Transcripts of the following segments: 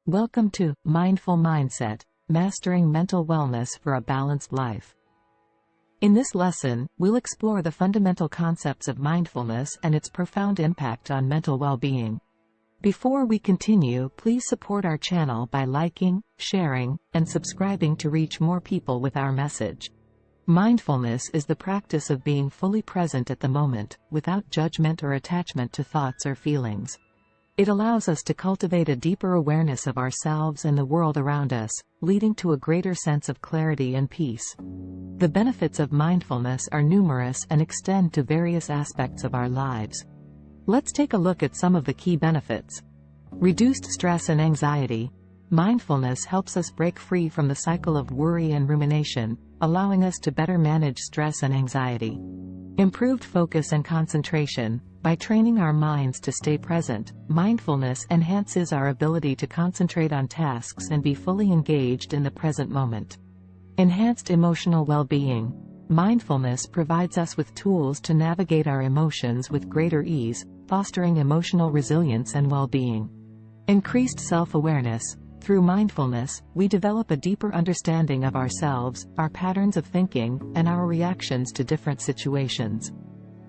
Welcome to Mindful Mindset, Mastering Mental Wellness for a Balanced Life. In this lesson, we'll explore the fundamental concepts of mindfulness and its profound impact on mental well-being. Before we continue, please support our channel by liking, sharing, and subscribing to reach more people with our message. Mindfulness is the practice of being fully present at the moment, without judgment or attachment to thoughts or feelings. It allows us to cultivate a deeper awareness of ourselves and the world around us, leading to a greater sense of clarity and peace. The benefits of mindfulness are numerous and extend to various aspects of our lives. Let's take a look at some of the key benefits. Reduced stress and anxiety. Mindfulness helps us break free from the cycle of worry and rumination, allowing us to better manage stress and anxiety. Improved focus and concentration. By training our minds to stay present, mindfulness enhances our ability to concentrate on tasks and be fully engaged in the present moment. Enhanced emotional well-being. Mindfulness provides us with tools to navigate our emotions with greater ease, fostering emotional resilience and well-being. Increased self-awareness. Through mindfulness, we develop a deeper understanding of ourselves, our patterns of thinking, and our reactions to different situations.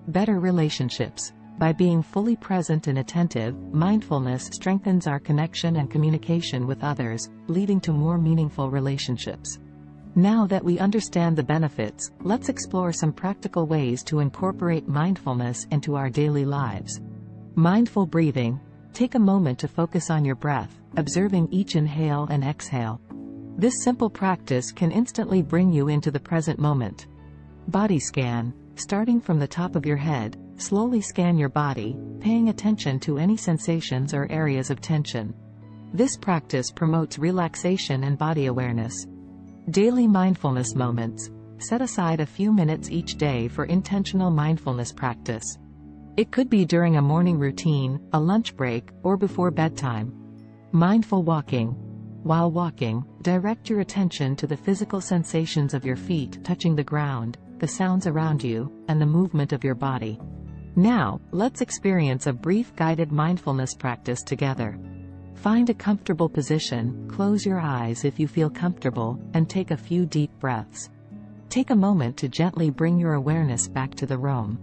Better relationships. By being fully present and attentive, mindfulness strengthens our connection and communication with others, leading to more meaningful relationships. Now that we understand the benefits, let's explore some practical ways to incorporate mindfulness into our daily lives. Mindful breathing. Take a moment to focus on your breath, observing each inhale and exhale. This simple practice can instantly bring you into the present moment. Body scan. Starting from the top of your head, slowly scan your body, paying attention to any sensations or areas of tension. This practice promotes relaxation and body awareness. Daily mindfulness moments. Set aside a few minutes each day for intentional mindfulness practice. It could be during a morning routine, a lunch break, or before bedtime. Mindful walking. While walking, direct your attention to the physical sensations of your feet touching the ground, the sounds around you, and the movement of your body. Now, let's experience a brief guided mindfulness practice together. Find a comfortable position, close your eyes if you feel comfortable, and take a few deep breaths. Take a moment to gently bring your awareness back to the room.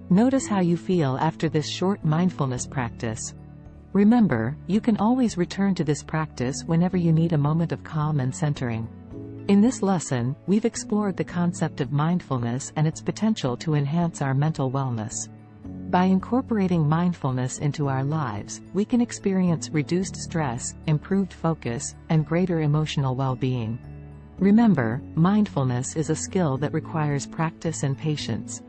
Notice how you feel after this short mindfulness practice. Remember, you can always return to this practice whenever you need a moment of calm and centering. In this lesson, we've explored the concept of mindfulness and its potential to enhance our mental wellness. By incorporating mindfulness into our lives, we can experience reduced stress, improved focus, and greater emotional well-being. Remember, mindfulness is a skill that requires practice and patience.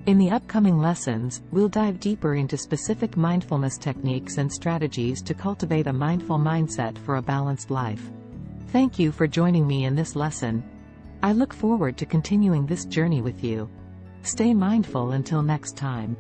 In the upcoming lessons, we'll dive deeper into specific mindfulness techniques and strategies to cultivate a mindful mindset for a balanced life. Thank you for joining me in this lesson. I look forward to continuing this journey with you. Stay mindful until next time.